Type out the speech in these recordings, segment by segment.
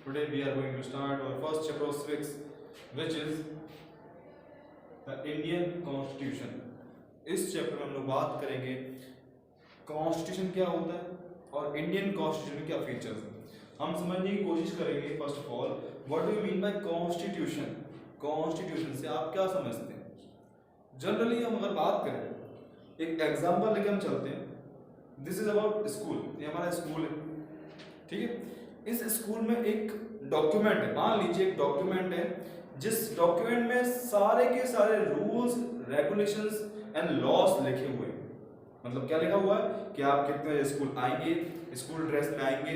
Today we are going to start our first chapter of civics, which is the Indian Constitution. इस chapter में हम लोग बात करेंगे कॉन्स्टिट्यूशन क्या होता है और इंडियन कॉन्स्टिट्यूशन में क्या फीचर्स हैं। हम समझने की कोशिश करेंगे first of all what do you mean by constitution. Constitution से आप क्या समझते हैं? जनरली हम अगर बात करें, एक एग्जांपल लेके हम चलते हैं। दिस इज अबाउट स्कूल, ये हमारा स्कूल है, ठीक है। इस स्कूल में एक डॉक्यूमेंट है, मान लीजिए एक डॉक्यूमेंट है जिस डॉक्यूमेंट में सारे के सारे रूल्स रेगुलेशंस एंड लॉस लिखे हुए हैं। मतलब क्या लिखा हुआ है कि आप कितने बजे स्कूल आएंगे, स्कूल ड्रेस में आएंगे,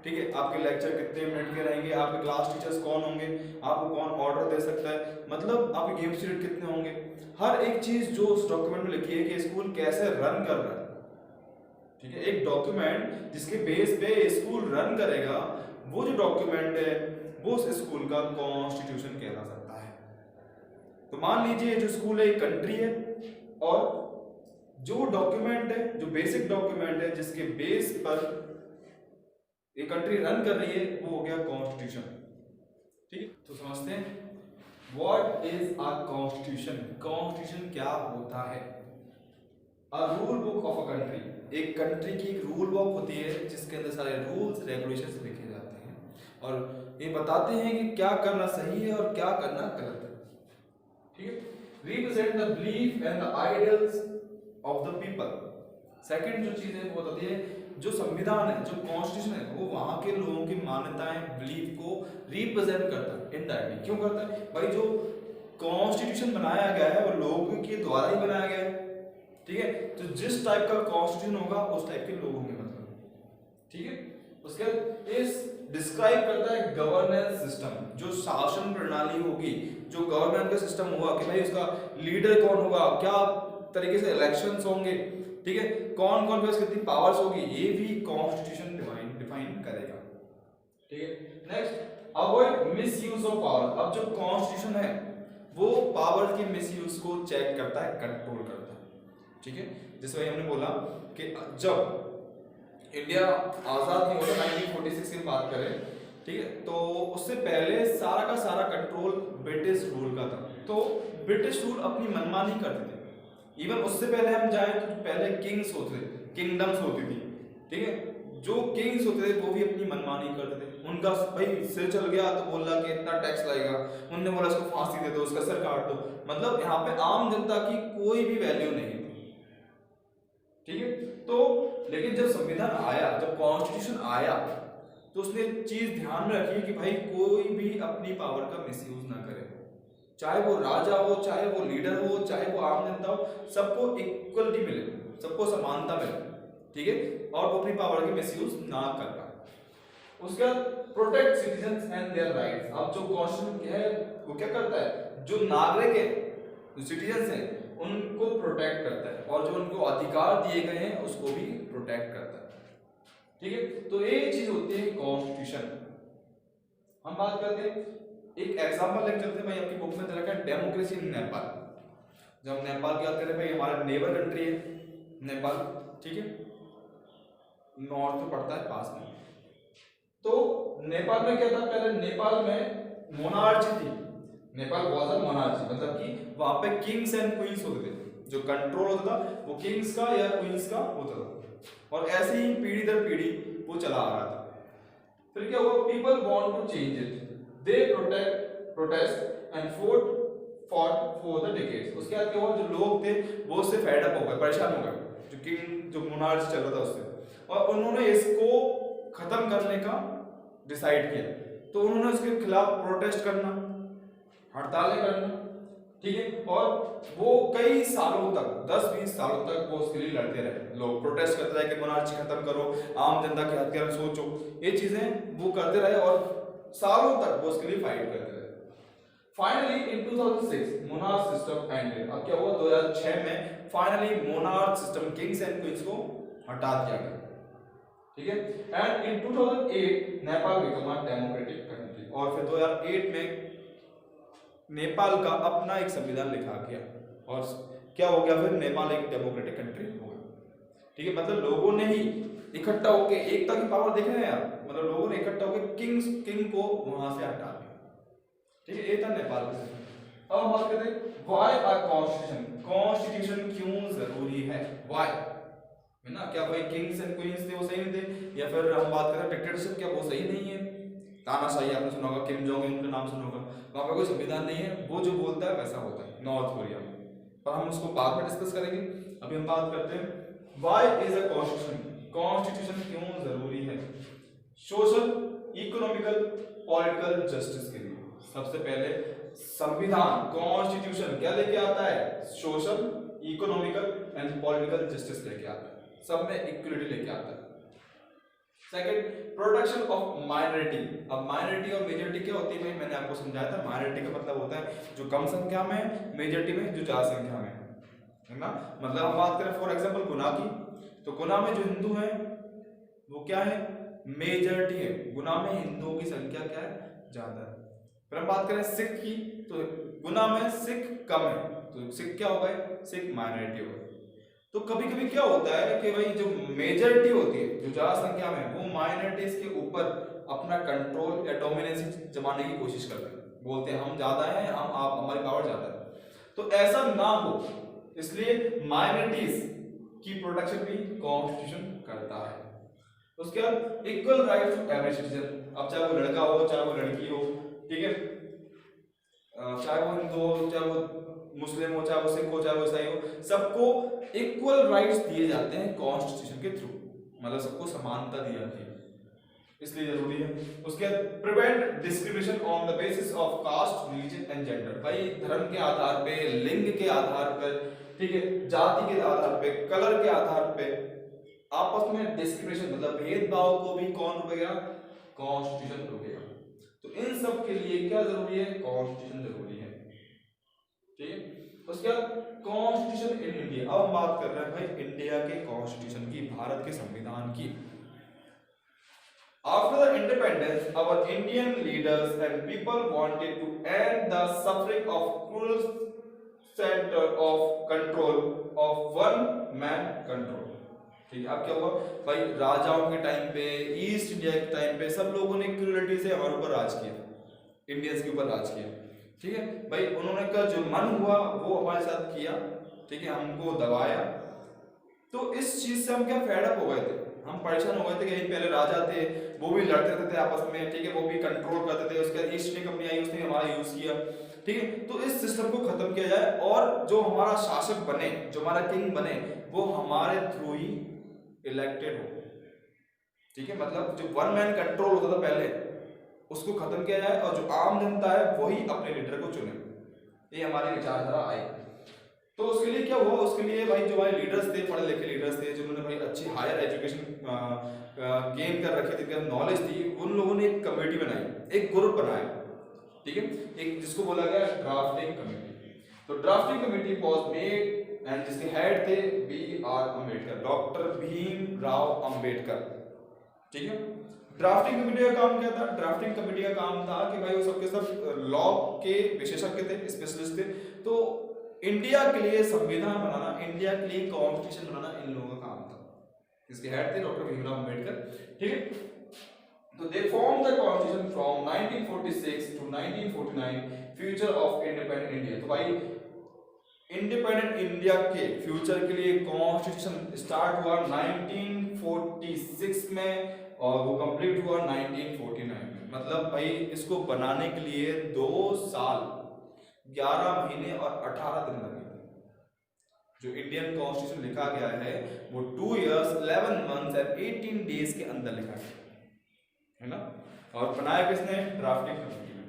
ठीक है, आपके लेक्चर कितने मिनट के रहेंगे, आपके क्लास टीचर्स कौन होंगे, आपको कौन ऑर्डर दे सकता है, मतलब आपके गेम पीरियड कितने होंगे। हर एक चीज जो उस डॉक्यूमेंट में लिखी है कि स्कूल कैसे रन कर रहा है, ठीक है। एक डॉक्यूमेंट जिसके बेस पे स्कूल रन करेगा, वो जो डॉक्यूमेंट है वो उस स्कूल का कॉन्स्टिट्यूशन कहला सकता है। तो मान लीजिए जो स्कूल है एक कंट्री है और जो डॉक्यूमेंट है, जो बेसिक डॉक्यूमेंट है जिसके बेस पर ये कंट्री रन कर रही है, वो हो गया कॉन्स्टिट्यूशन, ठीक है। तो समझते हैं what is a constitution. Constitution क्या होता है? A rule book of a country, एक कंट्री की एक रूल बुक होती है जिसके अंदर सारे रूल्स रेगुलेशंस लिखे जाते हैं और ये बताते हैं कि क्या करना सही है और क्या करना गलत है, ठीक है। Represent the belief and the ideals of the people. Second जो चीज है वो बताती है जो संविधान है, जो कॉन्स्टिट्यूशन है, वो वहां के लोगों की मान्यताएं, बिलीफ को रिप्रेजेंट करता है। इनडायरेक्टली क्यों करता है भाई? जो कॉन्स्टिट्यूशन बनाया गया है वो लोगों के द्वारा ही बनाया गया है, ठीक है। तो जिस टाइप का कॉन्स्टिट्यूशन होगा उस टाइप के लोग होंगे, मतलब, ठीक है। उसके बाद इस डिस्क्राइब करता है गवर्नेंस सिस्टम, जो शासन प्रणाली होगी, जो गवर्नेंस का सिस्टम होगा कि भाई उसका लीडर कौन होगा, क्या तरीके से इलेक्शंस होंगे, ठीक है, कौन कौन के कितनी पावर्स होगी, ये भी कॉन्स्टिट्यूशन डिफाइन करेगा, ठीक है। Next, avoid misuse of power. अब जो कॉन्स्टिट्यूशन है वो पावर के मिसयूज को चेक करता है, कंट्रोल करता है, ठीक है। जैसे भाई हमने बोला कि जब इंडिया आजाद नहीं हुआ 1946 की बात करें, ठीक है, तो उससे पहले सारा का सारा कंट्रोल ब्रिटिश रूल का था। तो ब्रिटिश रूल अपनी मनमानी करते थे। इवन उससे पहले हम जाएं तो पहले किंग्स होते थे, किंगडम्स होती थी, ठीक है। जो किंग्स होते थे वो भी अपनी मनमानी करते थे। उनका भाई सिर चल गया तो बोला कि इतना टैक्स लगेगा, उनने बोला इसको फांसी दे दो, उसका सर काट दो। मतलब यहाँ पे आम जनता की कोई भी वैल्यू नहीं थी, ठीक है। तो लेकिन जब संविधान आया, जब कॉन्स्टिट्यूशन आया, तो उसने चीज ध्यान में रखी कि भाई कोई भी अपनी पावर का मिसयूज ना करे, चाहे वो राजा हो, चाहे वो लीडर हो, चाहे वो आम जनता हो, सबको इक्वलिटी मिले, सबको समानता मिले, ठीक है, और वो अपनी पावर के मिसयूज ना कर पाए। उसके बाद protect citizens and their rights. अब जो कॉन्स्टिट्यूशन है वो क्या करता है, जो नागरिक है, जो सिटीजंस हैं, उनको प्रोटेक्ट करता है और जो उनको अधिकार दिए गए हैं उसको भी प्रोटेक्ट करता है, ठीक है। तो ये चीज होती है कॉन्स्टिट्यूशन। हम बात करते हैं, एक एग्जांपल लेके चलते हैं भाई, आपकी बुक में दे रखा है डेमोक्रेसी इन नेपाल। जब हम नेपाल की बात करें भाई, हमारा नेबर कंट्री है नेपाल, ठीक है, नॉर्थ में पड़ता है पास में। तो नेपाल में क्या था, पहले नेपाल में मोनार्ची थी, नेपाल वाज अ मोनार्ची, मतलब कि वहां पे किंग्स एंड क्वींस होते थे, जो कंट्रोल होता था वो किंग्स का या क्वींस का होता था, और ऐसे ही पीढ़ी दर पीढ़ी वो चला आ रहा था। फिर क्या हुआ, people want to change it, they protest and fought for the decades. उसके बाद क्या हुआ, जो लोग थे वो उससे फेड अप हो गए, परेशान हो गए, जो किंग, जो मोनार्ची चल रहा था उससे, और उन्होंने इसको खत्म करने का डिसाइड किया। तो उन्होंने उसके खिलाफ प्रोटेस्ट करना, हड़तालें करना, ठीक है, और वो कई सालों तक, 10-20 सालों तक वो उसके लिए लड़ते रहे। लोग प्रोटेस्ट करते रहे कि मोनार्ची खत्म करो, आम जनता के हक में सोचो, ये चीजें वो करते रहे और सालों तक वो उसके लिए फाइट करते रहे। Finally in 2006 monarch system ended. अब क्या हुआ, 2006 में finally monarch system, Kings and queen's को हटा दिया गया, ठीक है। And in 2008 Nepal become a democratic country, और फिर 2008 में नेपाल का अपना एक संविधान लिखा गया और क्या हो गया, फिर नेपाल एक डेमोक्रेटिक कंट्री हो गया, ठीक है। मतलब लोगों ने ही इकट्ठा होके एकता की पावर देख रहे हैं आप, मतलब लोगों ने इकट्ठा होके किंग को वहां से हटा दिया। ठीक है, ये था नेपाल का सिस्टम। अब हम बात करते हैं व्हाई आर कॉन्स्टिट्यूशन, कॉन्स्टिट्यूशन क्यों जरूरी है, व्हाई, है ना। क्या भाई किंग्स एंड क्वींस थे वो सही नहीं थे, या फिर हम बात करें डिक्टेटरशिप, क्या वो सही नहीं है, तानाशाही आपने सुना होगा, किम जोंग उनका नाम सुना होगा, वहां पे कोई संविधान नहीं है, वो जो बोलता है वैसा होता है नॉर्थ कोरिया में, पर हम उसको बाद में डिस्कस करेंगे। अभी हम बात करते हैं why is a constitution, constitution क्यों जरूरी है। सोशल, इकोनॉमिकल, पॉलिटिकल जस्टिस के लिए। सबसे पहले संविधान कॉन्स्टिट्यूशन क्या लेके आता है, social, economical and political justice लेके आता है, सब में इक्वलिटी लेके आता है। Second, protection of minority. अब माइनॉरिटी और मेजॉरिटी क्या होती है, मैंने आपको समझाया था। माइनॉरिटी का मतलब होता है जो कम संख्या में है, मेजॉरिटी में जो ज्यादा संख्या में है ना। मतलब हम बात करें फॉर एग्जांपल गुना की, तो गुना में जो हिंदू हैं वो क्या है, मेजॉरिटी है, गुना में हिंदुओं की संख्या क्या है, ज्यादा है। फिर हम बात करें सिख की, तो गुना में सिख कम है, तो सिख क्या होगा, सिख माइनॉरिटी होगा। तो कभी कभी क्या होता है कि भाई जो मेजॉरिटी होती है, जो ज्यादा संख्या में, वो माइनॉरिटीज के ऊपर अपना कंट्रोल या डोमिनेंस जमाने की कोशिश करते हैं, बोलते हैं हम ज्यादा हैं, हम आप हमारी पावर ज्यादा है। तो ऐसा ना हो, इसलिए माइनॉरिटीज की प्रोटेक्शन भी कॉन्स्टिट्यूशन करता है। उसके बाद equal right to every citizen. अब चाहे वो लड़का हो चाहे वो लड़की हो, ठीक है, चाहे वो हिंदू हो चाहे वो मुस्लिम हो चाहे वो सिख हो चाहे वो ईसाई हो, सबको इक्वल राइट्स दिए जाते हैं कॉन्स्टिट्यूशन के थ्रू, मतलब सबको समानता दी जाती है, इसलिए जरूरी है। उसके बाद prevent discrimination on the basis of caste, religion and gender. भाई धर्म के आधार पे, लिंग के आधार पर, ठीक है, जाति के आधार पे, कलर के आधार पे आपस में डिस्क्रिमिनेशन मतलब भेदभाव को भी कौन रोकेगा, कॉन्स्टिट्यूशन रोकेगा। तो इन सब के लिए क्या जरूरी है, कॉन्स्टिट्यूशन जरूरी है। ठीक है, उसके बाद कॉन्स्टिट्यूशन इन इंडिया। अब हम बात कर रहे हैं भाई इंडिया के कॉन्स्टिट्यूशन की, भारत के संविधान की। After the independence, our Indian leaders and people wanted to end the suffering of cruel center of control of one man control। ठीक है, अब क्या हुआ भाई, राजाओं के टाइम पे, ईस्ट इंडिया के टाइम पे सब लोगों ने क्रूरलिटी से हमारे ऊपर राज किया, इंडियंस के ऊपर राज किया। ठीक है भाई, उन्होंने का जो मन हुआ वो हमारे साथ किया, ठीक है, हमको दबाया। तो इस चीज से हम क्या फेड अप हो गए थे, हम परेशान हो गए थे कि पहले राजा थे वो भी लड़ते रहते थे आपस में, ठीक है, वो भी कंट्रोल करते थे, उसके बाद ईस्ट इंडिया कंपनी आई उसने हमारा यूज किया। ठीक है, तो इस सिस्टम को खत्म किया जाए और जो हमारा शासक बने, जो हमारा किंग बने, वो हमारे थ्रू ही इलेक्टेड हो। ठीक है, मतलब जो वन मैन कंट्रोल होता था पहले, उसको खत्म किया जाए और जो आम जनता है वही अपने लीडर को चुने। ये हमारी विचारधारा आई। तो उसके लिए क्या हुआ, उसके लिए भाई जो हमारे लीडर्स थे, पढ़े लिखे लीडर्स थे, जिन्होंने भाई अच्छी हायर एजुकेशन गेन कर रखी थी, नॉलेज थी, उन लोगों ने एक कमेटी बनाई, एक ग्रुप बनाया। ठीक है, एक जिसको बोला गया ड्राफ्टिंग कमेटी। तो drafting committee was made and जिसके हेड थे B.R. अम्बेडकर, डॉक्टर भीमराव अम्बेडकर। ठीक है, ड्राफ्टिंग कमेटी का काम क्या था, ड्राफ्टिंग कमेटी का काम था कि भाई वो सबके सब लॉ के विशेषज्ञ थे, स्पेशलिस्ट थे। तो इंडिया के लिए संविधान बनाना, इंडिया के लिए कॉन्स्टिट्यूशन बनाना इन लोगों का काम था। इसके हेड थे डॉक्टर भीमराव अम्बेडकर। ठीक है, तो they form the constitution from 1946 to 1949, future of independent India. तो भाई इंडिपेंडेंट इंडिया के फ्यूचर के लिए कॉन्स्टिट्यूशन स्टार्ट हुआ 1946 में और वो कंप्लीट हुआ 1949 में। मतलब भाई इसको बनाने के लिए 2 साल 11 महीने और 18 दिन लगे थे। जो इंडियन कॉन्स्टिट्यूशन लिखा गया है वो 2 years 11 months and 18 days के अंदर लिखा गया है ना। और बनाया किसने, ड्राफ्टिंग कमेटी ने।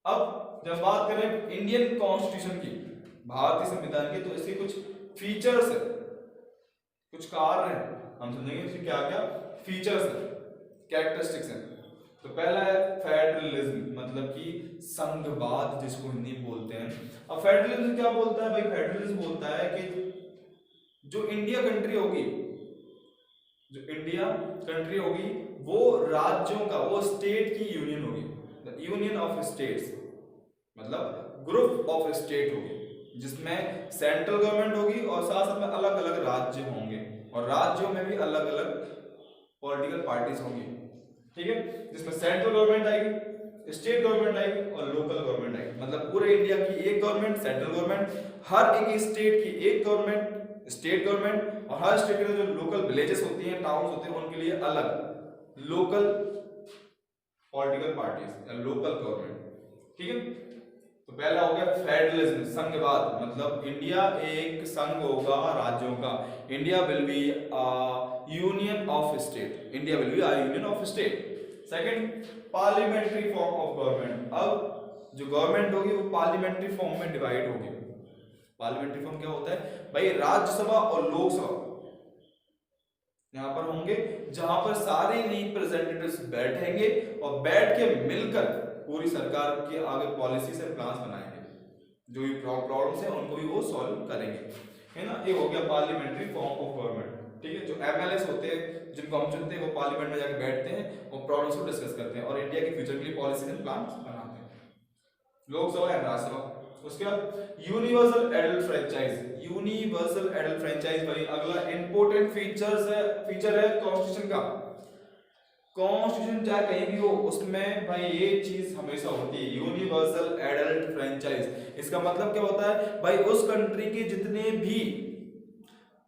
अब जब बात करें इंडियन कॉन्स्टिट्यूशन की, भारतीय संविधान की, तो इसके कुछ फीचर्स है, कुछ कार्य है, हम समझेंगे इसके क्या क्या फीचर्स है, कैरेक्टरिस्टिक्स है। तो पहला है फेडरलिज्म, मतलब कि संघवाद जिसको हिंदी में बोलते हैं। अब फेडरलिज्म क्या बोलता है भाई, फेडरलिज्म बोलता है कि जो इंडिया कंट्री होगी, जो इंडिया कंट्री होगी वो राज्यों का, वो स्टेट की यूनियन होगी, द यूनियन ऑफ स्टेट्स, मतलब ग्रुप ऑफ स्टेट होगी, जिसमें सेंट्रल गवर्नमेंट होगी और साथ साथ में अलग अलग राज्य होंगे और राज्यों में भी अलग अलग पॉलिटिकल पार्टीज होंगी, ठीक है, जिसमें सेंट्रल गवर्नमेंट आएगी, स्टेट गवर्नमेंट आएगी और लोकल गवर्नमेंट आएगी। मतलब पूरे इंडिया की एक गवर्नमेंट सेंट्रल गवर्नमेंट, हर एक स्टेट की एक गवर्नमेंट स्टेट गवर्नमेंट, और हर स्टेट के जो लोकल विलेजेस होती हैं, टाउन्स होते हैं, उनके लिए अलग लोकल पॉलिटिकल पार्टीज या लोकल गवर्नमेंट, ठीक है। तो पहला हो गया फेडरलिज्म, संघवाद, मतलब इंडिया एक संघ होगा राज्यों का। India will be union of state, India will be a union of state. Second, parliamentary form of government, अब जो गवर्नमेंट होगी वो पार्लियामेंट्री फॉर्म में डिवाइड होगी। पार्लियामेंट्री फॉर्म क्या होता है भाई? राज्यसभा और लोकसभा यहां पर होंगे, जहां पर सारे रिप्रेजेंटेटिव्स बैठेंगे और बैठ के मिलकर पूरी सरकार के आगे पॉलिसी से प्लान्स बनाएंगे, जो भी प्रॉब्लम्स है उनको भी वो सॉल्व करेंगे, है ना। ये हो गया पार्लियामेंट्री फॉर्म ऑफ गवर्नमेंट, ठीक है। जो एमएलएस होते हैं, जिनको हम चुनते हैं, वो पार्लियामेंट में जाकर बैठते हैं और प्रॉब्लम्स को डिस्कस करते हैं और इंडिया के फ्यूचर के लिए पॉलिसीज एंड प्लान्स बनाते हैं। लोकसभा एंड राज्यसभा। उसके बाद universal adult franchise, universal adult franchise भाई अगला इंपॉर्टेंट फीचर है कॉन्स्टिट्यूशन का। कॉन्स्टिट्यूशन चाहे कहीं भी हो, उसमें भाई ये चीज हमेशा होती है, यूनिवर्सल एडल्ट फ्रेंचाइज। इसका मतलब क्या होता है भाई? उस कंट्री के जितने भी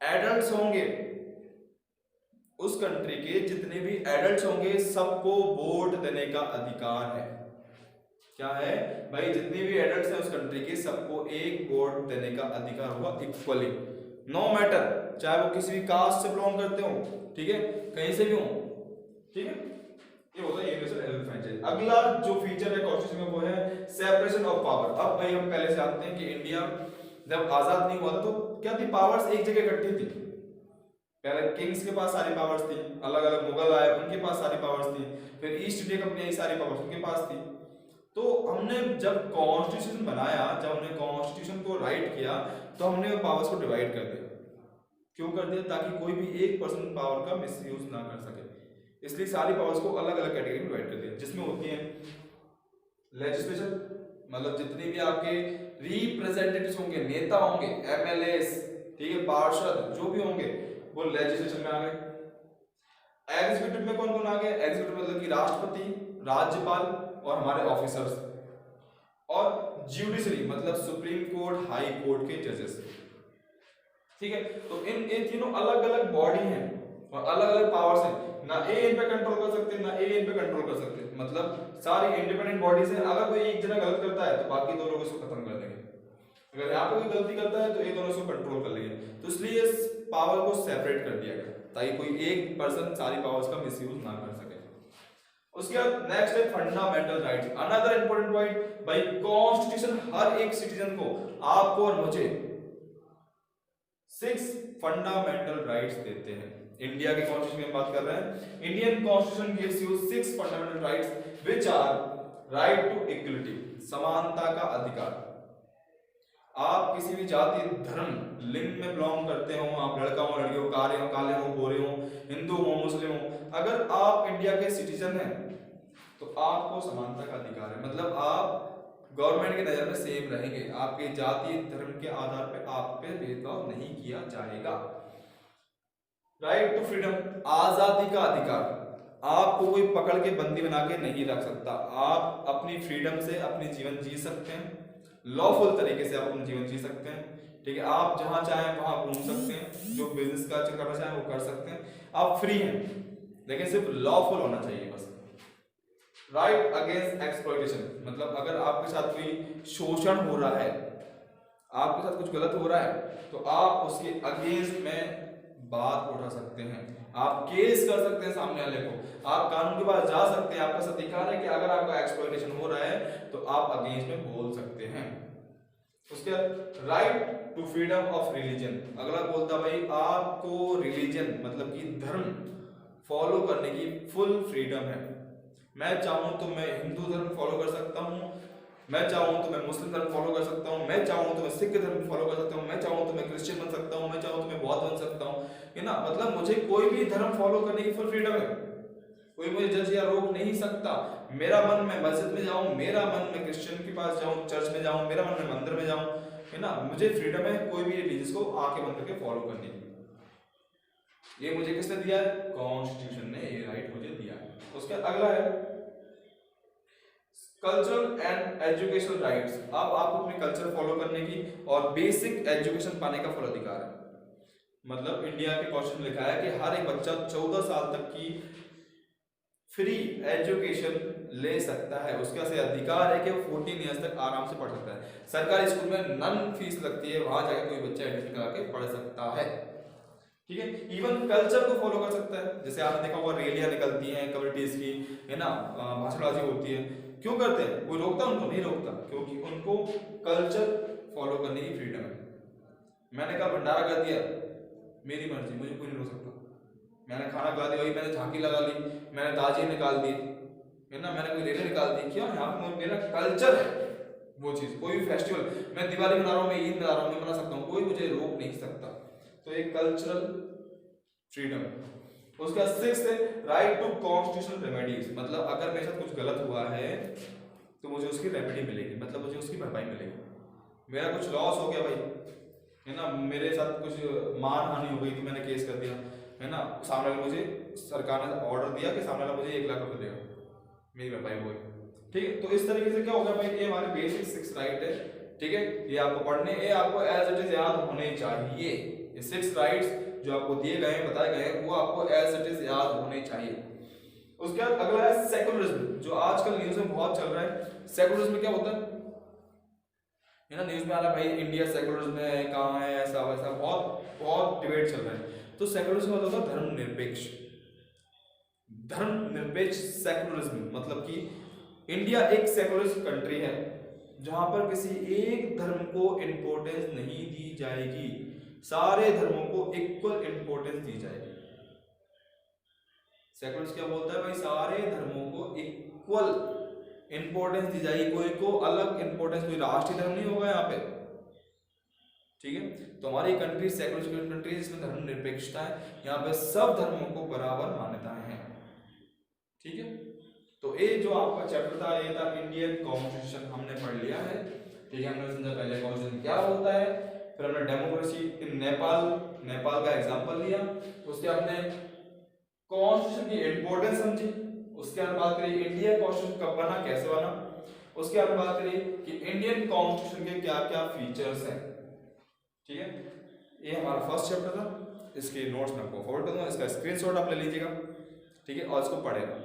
एडल्ट्स होंगे, उस कंट्री के जितने भी एडल्ट्स होंगे, सबको वोट देने का अधिकार है। क्या है भाई? जितने भी एडल्ट्स हैं उस कंट्री के, सबको एक वोट देने का अधिकार होगा इक्वली, नो मैटर चाहे वो किसी भी कास्ट से बिलोंग करते हो, ठीक है, कहीं से भी हो, ठीक है। ये होता है यूनिवर्सल एडल्ट फ्रेंचाइज। अगला जो फीचर है कॉन्स्टिट्यूशन में वो है सेपरेशन ऑफ पावर। अब भाई हम पहले से जानते हैं कि इंडिया जब आजाद नहीं हुआ था तो क्या थी? पावर्स एक जगह इकट्ठी थी। पहले किंग्स के पास सारी पावर्स थी, अलग अलग मुगल आए उनके पास सारी पावर्स थी, फिर ईस्ट इंडिया कंपनी सारी पावर्स उनके पास थी। तो हमने जब कॉन्स्टिट्यूशन बनाया, जब हमने कॉन्स्टिट्यूशन को राइट किया, तो हमने पावर्स को डिवाइड कर दिया। क्यों कर दिया? ताकि कोई भी एक पर्सन पावर का मिसयूज ना कर सके, इसलिए सारी पावर्स को अलग अलग कैटेगरी में डिवाइड कर दिया, जिसमें होती है लेजिस्लेशन, मतलब जितने भी आपके रिप्रेजेंटेटिव्स होंगे, नेता होंगे, एमएलएस, ठीक है, पार्षद जो भी होंगे, वो लेजिस्लेशन में आ गए। एग्जीक्यूटिव में कौन कौन आ गए? एग्जीक्यूटिव मतलब कि राष्ट्रपति, राज्यपाल और हमारे ऑफिसर्स, और ज्यूडिशरी मतलब सुप्रीम कोर्ट, हाई कोर्ट के जजेस, ठीक है। तो इन तीनों अलग अलग बॉडी हैं और अलग अलग पावर्स हैं, ना ए इन पे कंट्रोल कर सकते, ना ए इन पे कंट्रोल कर सकते, मतलब सारी इंडिपेंडेंट बॉडीज हैं। अगर कोई एक जना गलत करता है तो बाकी दो लोग इसको खत्म कर देंगे, अगर यहाँ पे कोई गलती करता है तो ये दोनों इसको कंट्रोल कर लेंगे। तो इसलिए इस पावर को सेपरेट कर दिया गया ताकि कोई एक पर्सन सारी पावर्स का मिसयूज ना कर सके। उसके बाद नेक्स्ट है fundamental rights, another important point भाई। कॉन्स्टिट्यूशन हर एक सिटीजन को, आपको और मुझे 6 फंडामेंटल राइट्स देते हैं। इंडिया के कॉन्स्टिट्यूशन की बात कर रहे हैं। Indian constitution gives you 6 fundamental rights which are right to equality, समानता का अधिकार। आप किसी भी जाति, धर्म, लिंग में बिलोंग करते हो, आप लड़का हो, लड़की हो, काले हो, काले हो, गोरे हो, हिंदू हो, मुस्लिम हो, अगर आप इंडिया के सिटीजन हैं तो आपको समानता का अधिकार है। मतलब आप गवर्नमेंट की नजर में सेम रहेंगे, आपके जाति धर्म के आधार पे आप पे भेदभाव नहीं किया जाएगा। राइट टू फ्रीडम, आजादी का अधिकार, आपको कोई पकड़ के बंदी बना के नहीं रख सकता, आप अपनी फ्रीडम से अपनी जीवन जी सकते हैं, लॉफुल तरीके से आप अपना जीवन जी सकते हैं, ठीक है। आप जहां चाहें वहां घूम सकते हैं, जो बिजनेस का करना चाहें वो कर सकते हैं, आप फ्री हैं, लेकिन सिर्फ लॉफुल होना चाहिए बस। राइट अगेंस्ट एक्सप्लॉइटेशन, मतलब अगर आपके साथ कोई शोषण हो रहा है, आपके साथ कुछ गलत हो रहा है, तो आप उसके अगेंस्ट में बात उठा सकते हैं, आप केस कर सकते हैं सामने वाले को, आप कानून के पास जा सकते हैं। आपका अधिकार है कि अगर आपका एक्सप्लॉइटेशन हो रहा है तो आप अगेंस्ट में बोल सकते हैं। उसके बाद right to freedom of religion, अगला बोलता भाई आपको रिलीजन मतलब कि धर्म फॉलो करने की फुल फ्रीडम है। मैं चाहूं तो मैं हिंदू धर्म फॉलो कर सकता हूं, मैं चाहूं तो मैं मुस्लिम धर्म फॉलो कर सकता हूं, मैं चाहूं तो मैं सिख धर्म फॉलो कर सकता हूं, मैं चाहूं तो मैं क्रिश्चियन बन सकता हूं, मैं चाहूं तो मैं बौद्ध बन सकता हूं, है ना। मतलब मुझे कोई भी धर्म फॉलो करने की फुल फ्रीडम है, कोई मुझे जज या रोक नहीं सकता। मेरा मन मैं मस्जिद में जाऊं, मेरा मन मैं क्रिश्चियन के पास जाऊं, चर्च में जाऊं, मेरा मन मैं मंदिर में जाऊं, है ना। मुझे फ्रीडम है कोई भी रिलीजियस को आके बंद करके फॉलो करने की। ये मुझे किसने दिया है? कॉन्स्टिट्यूशन ने ये राइट मुझे दिया है। उसके अगला है कल्चरल एंड एजुकेशनल राइट्स। अब आपको अपने कल्चर फॉलो करने की और बेसिक एजुकेशन पाने का फुल अधिकार है। मतलब इंडिया के कॉन्स्टिट्यूशन में लिखा है कि हर एक बच्चा 14 साल तक की फ्री एजुकेशन ले सकता है। उसका से अधिकार है कि वो 14 ईयर्स तक आराम से पढ़ सकता है। सरकारी स्कूल में नन फीस लगती है, वहां जाकर कोई बच्चा एडमिशन करा के पढ़ सकता है। ठीक है, इवन कल्चर को फॉलो कर सकता है। जैसे आपने देखा होगा रैलियां निकलती हैं कम्युनिटीज की, है ना, भाषणबाजी होती है, क्यों करते हैं? कोई रोकता उनको? नहीं रोकता, क्योंकि उनको कल्चर फॉलो करने की फ्रीडम है। मैंने कहा भंडारा कर दिया, मेरी मर्जी, मुझे कोई नहीं रोक सकता। मैंने खाना खिला दिया, वही मैंने झांकी लगा ली, मैंने ताजिए निकाल दी, है ना, मैंने कोई रैली निकाल दी, क्यों? यहाँ पे मेरा कल्चर है वो चीज। कोई भी फेस्टिवल, मैं दिवाली मना रहा हूँ, मैं ईद मना रहा हूँ, मैं मना सकता हूँ, कोई मुझे रोक नहीं सकता। तो एक कल्चरल फ्रीडम। उसका 6 है राइट टू कॉन्स्टिट्यूशनल रेमेडीज। मतलब अगर मेरे साथ कुछ गलत हुआ है तो मुझे उसकी रेमेडी मिलेगी, मतलब मुझे उसकी भरपाई मिलेगी। मेरा कुछ लॉस हो गया भाई, है ना, मेरे साथ कुछ मान हानि हो गई तो मैंने केस कर दिया, है ना, सामने वाला मुझे, सरकार ने ऑर्डर दिया कि सामने वाला मुझे 1 लाख रुपए देगा, मेरी भरपाई हो गई। ठीक है, तो इस तरीके से क्या होगा भाई, ये हमारे बेसिक 6 राइट है। ठीक है, ये आपको पढ़ने, ये आपको एज इट इज याद होने चाहिए। ये 6 राइट्स जो आपको दिए गए हैं, बताए गए हैं, वो आपको एज इट इज याद होने चाहिए। उसके बाद अगला है सेकुलरिज्म, जो आजकल न्यूज में बहुत चल रहा है। सेकुलरिज्म क्या होता है ना, न्यूज में आ रहा है भाई इंडिया सेकुलरिज्म है, कहाँ है, ऐसा वैसा, बहुत बहुत डिबेट चल रहा है। तो सेकुलरिज्म मतलब होता है धर्मनिरपेक्ष। धर्मनिरपेक्ष सेकुलरिज्म मतलब कि इंडिया एक सेकुलरिस्ट कंट्री है जहां पर किसी एक धर्म को इंपॉर्टेंस नहीं दी जाएगी, सारे धर्मों को इक्वल इंपॉर्टेंस दी जाएगी। सेकुलरिस्ट क्या बोलता है भाई, सारे धर्मों को इक्वल इंपॉर्टेंस दी जाएगी, कोई को अलग इंपॉर्टेंस, कोई राष्ट्रीय धर्म नहीं होगा यहाँ पे। ठीक है, तो हमारी कंट्री सेकुलर कंट्री है जिसमें धर्मनिरपेक्षता है, यहाँ पे सब धर्मों को बराबर मान्यताएं हैं। ठीक है, तो ये जो आपका चैप्टर था ये था इंडियन कॉन्स्टिट्यूशन, हमने पढ़ लिया है। ठीक है, हमने समझा पहले कॉन्स्टिट्यूशन क्या होता है, फिर हमने डेमोक्रेसी इन नेपाल का एग्जांपल लिया, उसके हमने कॉन्स्टिट्यूशन की इंपॉर्टेंस समझी, उसके बाद बात करी इंडियन कॉन्स्टिट्यूशन कब बना, कैसे बना, उसके बाद बात करी कि इंडियन कॉन्स्टिट्यूशन के क्या क्या फीचर्स हैं। ठीक है, ये हमारा फर्स्ट चैप्टर था। इसके नोट्स मैं आपको फॉरवर्ड करूंगा, इसका स्क्रीनशॉट आप ले लीजिएगा। ठीक है, और इसको पढ़ेगा।